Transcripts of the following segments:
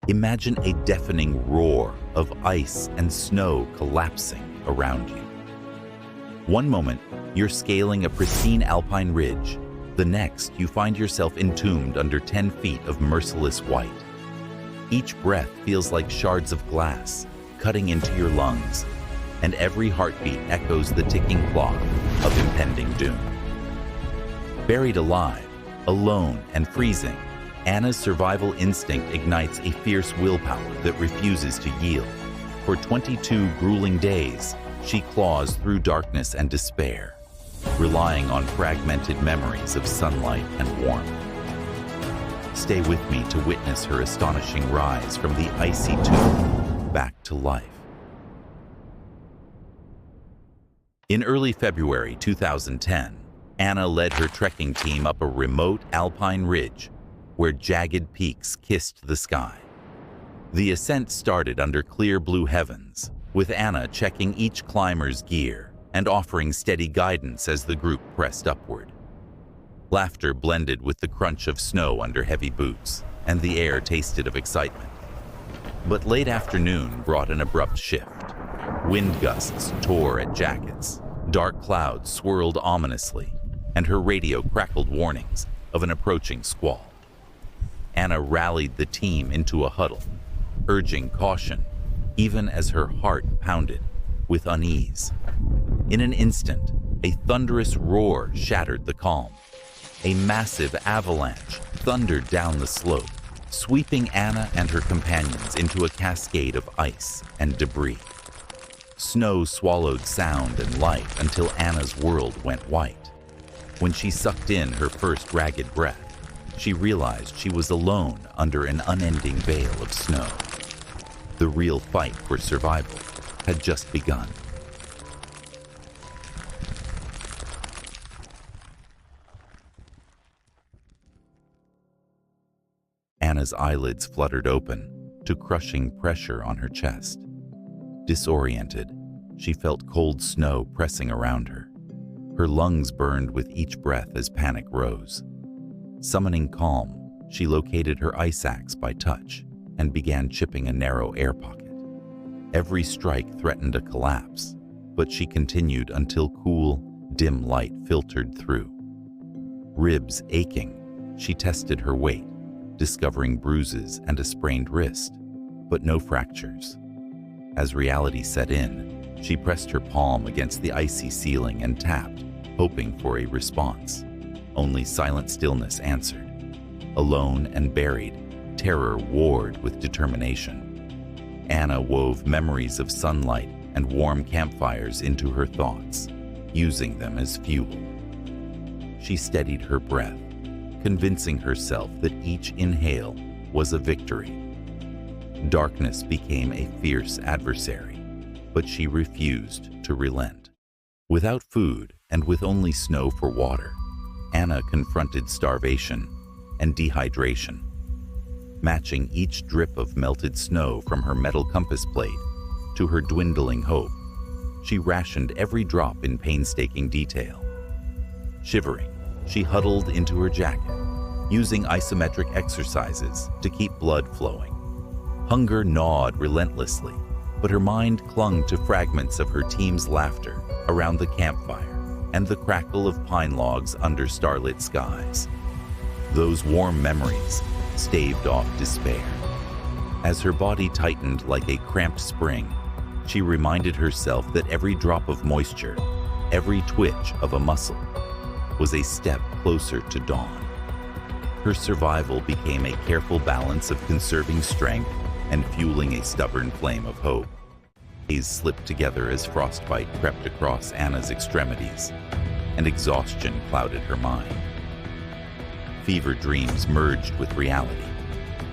Imagine a deafening roar of ice and snow collapsing around you. One moment, you're scaling a pristine alpine ridge. The next, you find yourself entombed under 10 feet of merciless white. Each breath feels like shards of glass cutting into your lungs, and every heartbeat echoes the ticking clock of impending doom. Buried alive, alone and freezing, Anna's survival instinct ignites a fierce willpower that refuses to yield. For 22 grueling days, she claws through darkness and despair, relying on fragmented memories of sunlight and warmth. Stay with me to witness her astonishing rise from the icy tomb back to life. In early February 2010, Anna led her trekking team up a remote alpine ridge where jagged peaks kissed the sky. The ascent started under clear blue heavens, with Anna checking each climber's gear and offering steady guidance as the group pressed upward. Laughter blended with the crunch of snow under heavy boots, and the air tasted of excitement. But late afternoon brought an abrupt shift. Wind gusts tore at jackets, dark clouds swirled ominously, and her radio crackled warnings of an approaching squall. Anna rallied the team into a huddle, urging caution, even as her heart pounded with unease. In an instant, a thunderous roar shattered the calm. A massive avalanche thundered down the slope, sweeping Anna and her companions into a cascade of ice and debris. Snow swallowed sound and light until Anna's world went white. When she sucked in her first ragged breath, she realized she was alone under an unending veil of snow. The real fight for survival had just begun. Anna's eyelids fluttered open to crushing pressure on her chest. Disoriented, she felt cold snow pressing around her. Her lungs burned with each breath as panic rose. Summoning calm, she located her ice axe by touch and began chipping a narrow air pocket. Every strike threatened a collapse, but she continued until cool, dim light filtered through. Ribs aching, she tested her weight, discovering bruises and a sprained wrist, but no fractures. As reality set in, she pressed her palm against the icy ceiling and tapped, hoping for a response. Only silent stillness answered. Alone and buried, terror warred with determination. Anna wove memories of sunlight and warm campfires into her thoughts, using them as fuel. She steadied her breath, convincing herself that each inhale was a victory. Darkness became a fierce adversary, but she refused to relent. Without food and with only snow for water, Anna confronted starvation and dehydration. Matching each drip of melted snow from her metal compass plate to her dwindling hope, she rationed every drop in painstaking detail. Shivering, she huddled into her jacket, using isometric exercises to keep blood flowing. Hunger gnawed relentlessly, but her mind clung to fragments of her team's laughter around the campfire and the crackle of pine logs under starlit skies. Those warm memories staved off despair. As her body tightened like a cramped spring, she reminded herself that every drop of moisture, every twitch of a muscle, was a step closer to dawn. Her survival became a careful balance of conserving strength and fueling a stubborn flame of hope. Days slipped together as frostbite crept across Anna's extremities, and exhaustion clouded her mind. Fever dreams merged with reality.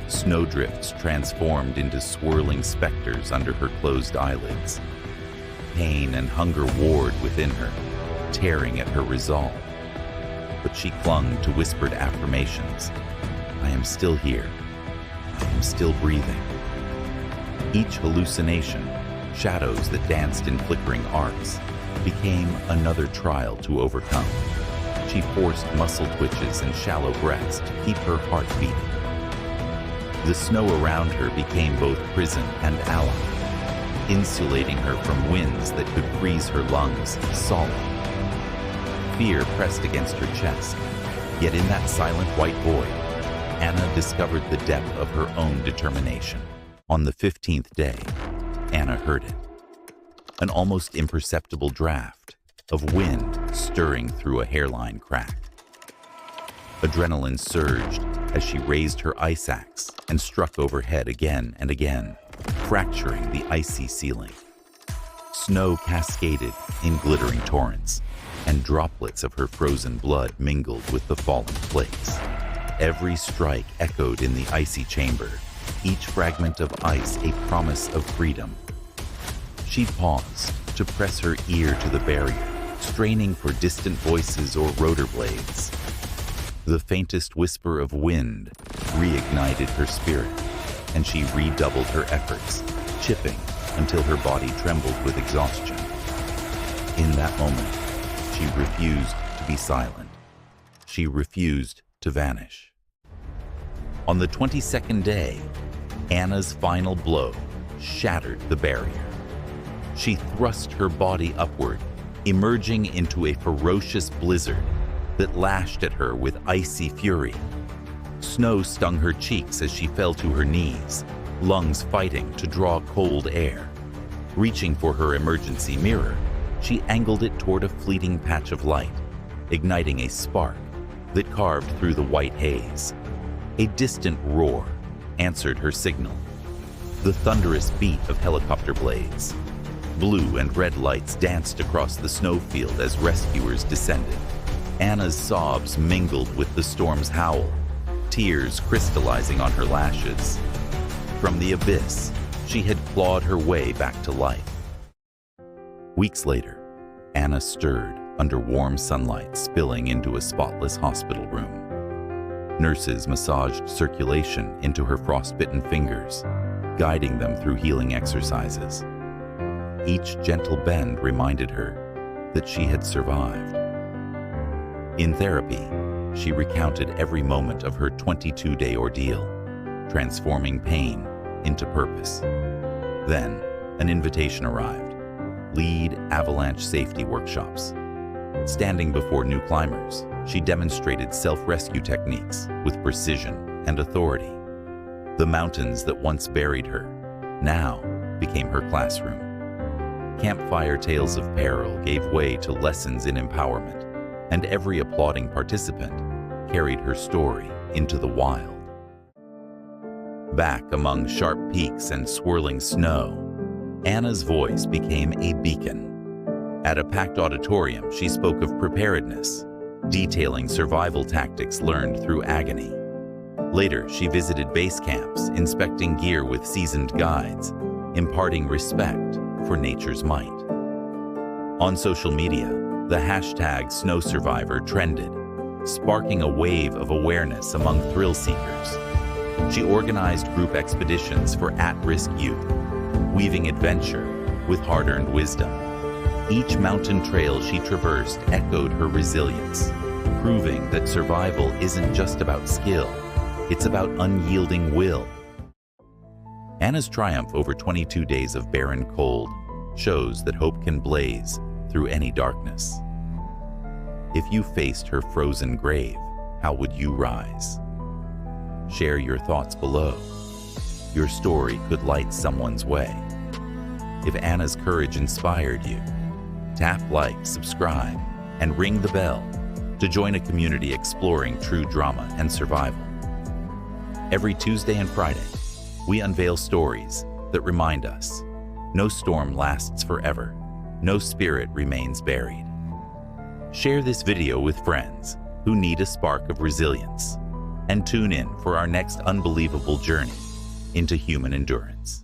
Snowdrifts transformed into swirling specters under her closed eyelids. Pain and hunger warred within her, tearing at her resolve. But she clung to whispered affirmations. I am still here. I am still breathing. Each hallucination, shadows that danced in flickering arcs, became another trial to overcome. She forced muscle twitches and shallow breaths to keep her heart beating. The snow around her became both prison and ally, insulating her from winds that could freeze her lungs solid. Fear pressed against her chest, yet in that silent white void, Anna discovered the depth of her own determination. On the 15th day, Anna heard it. An almost imperceptible draft of wind stirring through a hairline crack. Adrenaline surged as she raised her ice axe and struck overhead again and again, fracturing the icy ceiling. Snow cascaded in glittering torrents, and droplets of her frozen blood mingled with the falling flakes. Every strike echoed in the icy chamber, each fragment of ice a promise of freedom. She paused to press her ear to the barrier, straining for distant voices or rotor blades. The faintest whisper of wind reignited her spirit, and she redoubled her efforts, chipping until her body trembled with exhaustion. In that moment, she refused to be silent. She refused to vanish. On the 22nd day, Anna's final blow shattered the barrier. She thrust her body upward, emerging into a ferocious blizzard that lashed at her with icy fury. Snow stung her cheeks as she fell to her knees, lungs fighting to draw cold air. Reaching for her emergency mirror, she angled it toward a fleeting patch of light, igniting a spark that carved through the white haze. A distant roar answered her signal, the thunderous beat of helicopter blades. Blue and red lights danced across the snowfield as rescuers descended. Anna's sobs mingled with the storm's howl, tears crystallizing on her lashes. From the abyss, she had clawed her way back to life. Weeks later, Anna stirred under warm sunlight spilling into a spotless hospital room. Nurses massaged circulation into her frostbitten fingers, guiding them through healing exercises. Each gentle bend reminded her that she had survived. In therapy, she recounted every moment of her 22-day ordeal, transforming pain into purpose. Then, an invitation arrived: lead Avalanche safety workshops. Standing before new climbers, she demonstrated self-rescue techniques with precision and authority. The mountains that once buried her now became her classroom. Campfire tales of peril gave way to lessons in empowerment, and every applauding participant carried her story into the wild. Back among sharp peaks and swirling snow, Anna's voice became a beacon. At a packed auditorium, she spoke of preparedness, detailing survival tactics learned through agony. Later, she visited base camps, inspecting gear with seasoned guides, imparting respect for nature's might. On social media, the hashtag #SnowSurvivor trended, sparking a wave of awareness among thrill seekers. She organized group expeditions for at-risk youth, weaving adventure with hard-earned wisdom. Each mountain trail she traversed echoed her resilience, proving that survival isn't just about skill, it's about unyielding will. Anna's triumph over 22 days of barren cold shows that hope can blaze through any darkness. If you faced her frozen grave, how would you rise? Share your thoughts below. Your story could light someone's way. If Anna's courage inspired you, tap like, subscribe, and ring the bell to join a community exploring true drama and survival. Every Tuesday and Friday, we unveil stories that remind us no storm lasts forever, no spirit remains buried. Share this video with friends who need a spark of resilience, and tune in for our next unbelievable journey into human endurance.